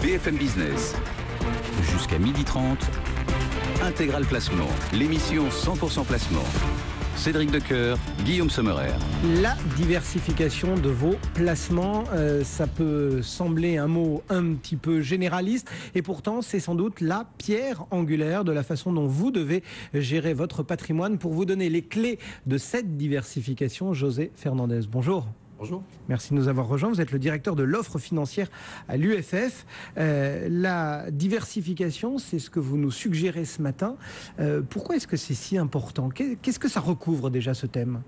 BFM Business. Jusqu'à 12h30, Intégral Placement, l'émission 100% placement. Cédric Decoeur, Guillaume Sommerer. La diversification de vos placements, ça peut sembler un mot un petit peu généraliste et pourtant c'est sans doute la pierre angulaire de la façon dont vous devez gérer votre patrimoine. Pour vous donner les clés de cette diversification, José Fernandez. Bonjour. Bonjour. Merci de nous avoir rejoints. Vous êtes le directeur de l'offre financière à l'UFF. La diversification, c'est ce que vous nous suggérez ce matin. Pourquoi est-ce que c'est si important ? Qu'est-ce que ça recouvre déjà ce thème ?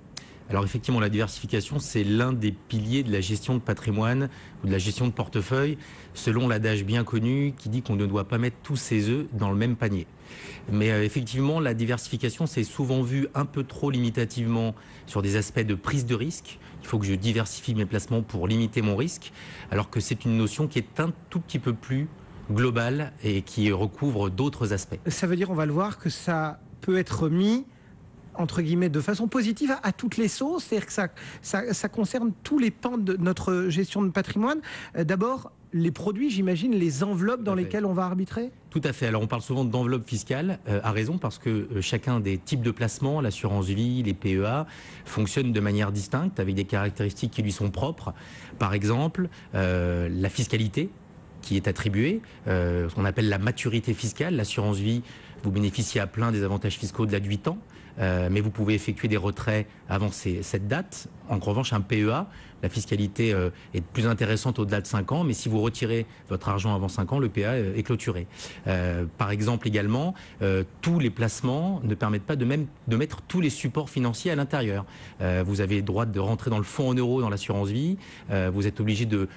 Alors effectivement, la diversification, c'est l'un des piliers de la gestion de patrimoine ou de la gestion de portefeuille, selon l'adage bien connu qui dit qu'on ne doit pas mettre tous ses œufs dans le même panier. Mais effectivement, la diversification, c'est souvent vu un peu trop limitativement sur des aspects de prise de risque. Il faut que je diversifie mes placements pour limiter mon risque, alors que c'est une notion qui est un tout petit peu plus globale et qui recouvre d'autres aspects. Ça veut dire, on va le voir, que ça peut être mis entre guillemets, de façon positive à toutes les sauces, c'est-à-dire que ça concerne tous les pans de notre gestion de patrimoine. D'abord, les produits, j'imagine, les enveloppes dans lesquelles on va arbitrer ? Tout à fait. Alors, on parle souvent d'enveloppe fiscale, à raison, parce que chacun des types de placements, l'assurance vie, les PEA, fonctionnent de manière distincte, avec des caractéristiques qui lui sont propres. Par exemple, la fiscalité qui est attribuée, ce qu'on appelle la maturité fiscale. L'assurance vie, vous bénéficiez à plein des avantages fiscaux de 8 ans. Mais vous pouvez effectuer des retraits avant cette date. En revanche, un PEA, la fiscalité est plus intéressante au-delà de 5 ans, mais si vous retirez votre argent avant 5 ans, le PEA est clôturé. Par exemple également, tous les placements ne permettent pas de mettre tous les supports financiers à l'intérieur. Vous avez le droit de rentrer dans le fonds en euros dans l'assurance vie, vous êtes obligé de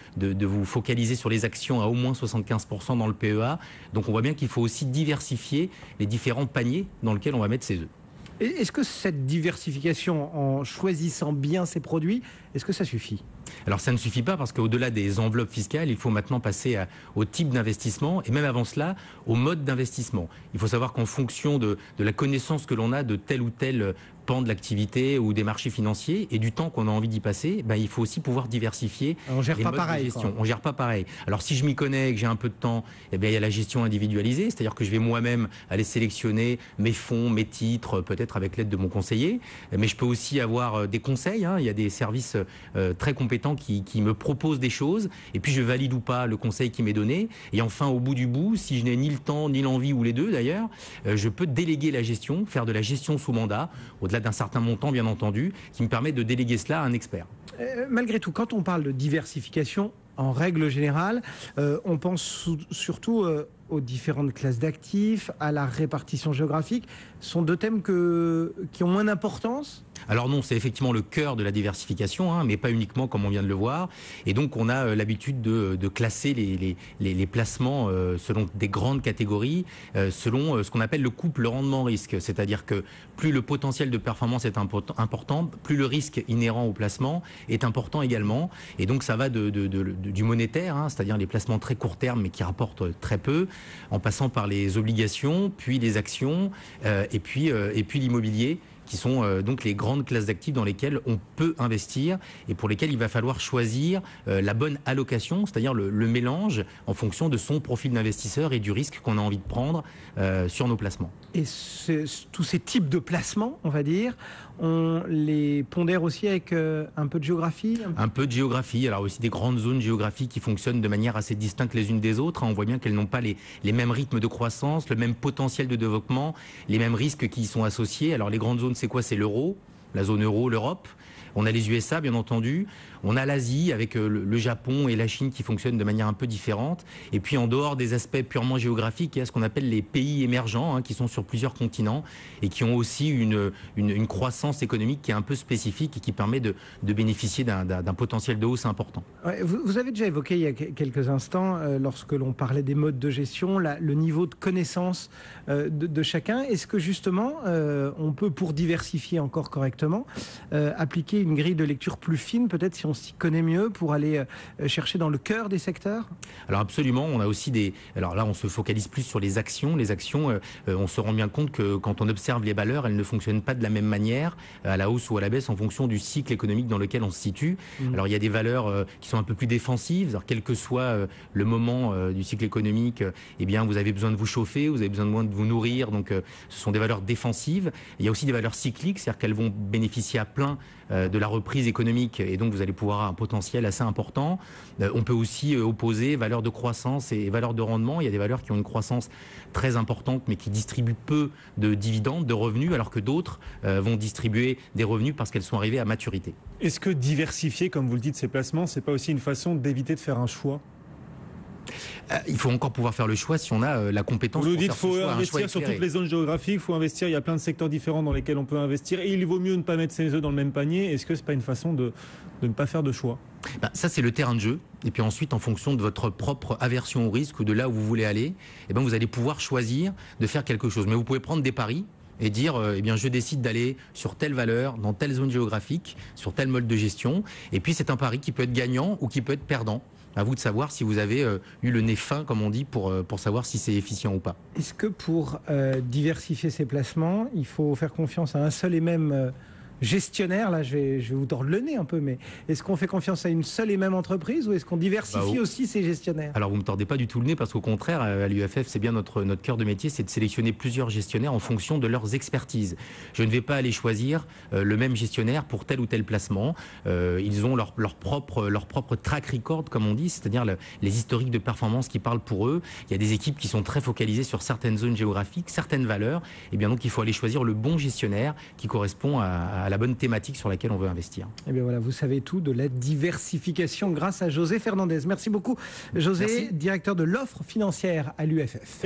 vous focaliser sur les actions à au moins 75% dans le PEA. Donc on voit bien qu'il faut aussi diversifier les différents paniers dans lesquels on va mettre ses œufs. Est-ce que cette diversification, en choisissant bien ses produits, est-ce que ça suffit ? Alors ça ne suffit pas parce qu'au-delà des enveloppes fiscales, il faut maintenant passer au type d'investissement et même avant cela, au mode d'investissement. Il faut savoir qu'en fonction de la connaissance que l'on a de tel ou tel pan de l'activité ou des marchés financiers et du temps qu'on a envie d'y passer, il faut aussi pouvoir diversifier on gère les pas modes pareil, de gestion. On gère pas pareil. Alors si je m'y connais et que j'ai un peu de temps, il y a la gestion individualisée, c'est-à-dire que je vais moi-même aller sélectionner mes fonds, mes titres, peut-être avec l'aide de mon conseiller. Mais je peux aussi avoir des conseils. Il y a des services très compétents qui me proposent des choses et puis je valide ou pas le conseil qui m'est donné. Et enfin, au bout du bout, si je n'ai ni le temps ni l'envie ou les deux d'ailleurs, je peux déléguer la gestion, faire de la gestion sous mandat, au-delà d'un certain montant bien entendu, qui me permet de déléguer cela à un expert. Malgré tout, quand on parle de diversification, en règle générale, on pense surtout aux différentes classes d'actifs, à la répartition géographique. Ce sont deux thèmes qui ont moins d'importance ? Alors non, c'est effectivement le cœur de la diversification, mais pas uniquement comme on vient de le voir. Et donc on a l'habitude de classer les placements selon des grandes catégories, selon ce qu'on appelle le couple rendement-risque. C'est-à-dire que plus le potentiel de performance est important, plus le risque inhérent au placement est important également. Et donc ça va du monétaire, c'est-à-dire les placements très court terme mais qui rapportent très peu, en passant par les obligations, puis les actions, et puis l'immobilier, qui sont donc les grandes classes d'actifs dans lesquelles on peut investir et pour lesquelles il va falloir choisir la bonne allocation, c'est-à-dire le mélange en fonction de son profil d'investisseur et du risque qu'on a envie de prendre sur nos placements. Et tous ces types de placements, on va dire, on les pondère aussi avec un peu de géographie ? Un peu de géographie, alors aussi des grandes zones géographiques qui fonctionnent de manière assez distincte les unes des autres. On voit bien qu'elles n'ont pas les mêmes rythmes de croissance, le même potentiel de développement, les mêmes risques qui y sont associés. Alors les grandes zones, c'est quoi ? C'est l'euro, la zone euro, l'Europe. On a les USA, bien entendu. On a l'Asie avec le Japon et la Chine qui fonctionnent de manière un peu différente. Et puis en dehors des aspects purement géographiques, il y a ce qu'on appelle les pays émergents qui sont sur plusieurs continents et qui ont aussi une croissance économique qui est un peu spécifique et qui permet de bénéficier d'un potentiel de hausse important. Ouais, vous avez déjà évoqué il y a quelques instants, lorsque l'on parlait des modes de gestion, le niveau de connaissance de chacun. Est-ce que justement, on peut, pour diversifier encore correctement, appliquer une grille de lecture plus fine, peut-être si on on s'y connaît mieux pour aller chercher dans le cœur des secteurs? Alors absolument, on a aussi alors là, on se focalise plus sur les actions. Les actions, on se rend bien compte que quand on observe les valeurs, elles ne fonctionnent pas de la même manière, à la hausse ou à la baisse, en fonction du cycle économique dans lequel on se situe. Alors il y a des valeurs qui sont un peu plus défensives. Alors, quel que soit le moment du cycle économique, eh bien, vous avez besoin de vous chauffer, vous avez besoin de vous nourrir. Donc, ce sont des valeurs défensives. Il y a aussi des valeurs cycliques, c'est-à-dire qu'elles vont bénéficier à plein de la reprise économique, et donc vous allez pouvoir avoir un potentiel assez important. On peut aussi opposer valeurs de croissance et valeurs de rendement. Il y a des valeurs qui ont une croissance très importante, mais qui distribuent peu de dividendes, de revenus, alors que d'autres vont distribuer des revenus parce qu'elles sont arrivées à maturité. Est-ce que diversifier, comme vous le dites, ces placements, c'est pas aussi une façon d'éviter de faire un choix? Il faut encore pouvoir faire le choix si on a la compétence. Vous nous pour dites faire qu'il faut ce choix, investir sur toutes les zones géographiques, il faut investir, il y a plein de secteurs différents dans lesquels on peut investir, et il vaut mieux ne pas mettre ses œufs dans le même panier. Est-ce que c'est pas une façon de ne pas faire de choix? Ça, c'est le terrain de jeu. Et puis ensuite, en fonction de votre propre aversion au risque ou de là où vous voulez aller, eh ben, vous allez pouvoir choisir de faire quelque chose. Mais vous pouvez prendre des paris et dire, eh bien, je décide d'aller sur telle valeur, dans telle zone géographique, sur tel mode de gestion. Et puis, c'est un pari qui peut être gagnant ou qui peut être perdant. À vous de savoir si vous avez eu le nez fin, comme on dit, pour savoir si c'est efficient ou pas. Est-ce que pour diversifier ses placements, il faut faire confiance à un seul et même gestionnaire? Là, je vais vous tordre le nez un peu, mais est-ce qu'on fait confiance à une seule et même entreprise, ou est-ce qu'on diversifie aussi ses gestionnaires? Alors, vous ne me tordez pas du tout le nez, parce qu'au contraire, à l'UFF, c'est bien notre cœur de métier, c'est de sélectionner plusieurs gestionnaires en fonction de leurs expertises. Je ne vais pas aller choisir le même gestionnaire pour tel ou tel placement. Ils ont leur propre track record, comme on dit, c'est-à-dire les historiques de performance qui parlent pour eux. Il y a des équipes qui sont très focalisées sur certaines zones géographiques, certaines valeurs. Et bien donc, il faut aller choisir le bon gestionnaire qui correspond à la bonne thématique sur laquelle on veut investir. Et bien voilà, vous savez tout de la diversification grâce à José Fernandez. Merci beaucoup, José, directeur de l'offre financière à l'UFF.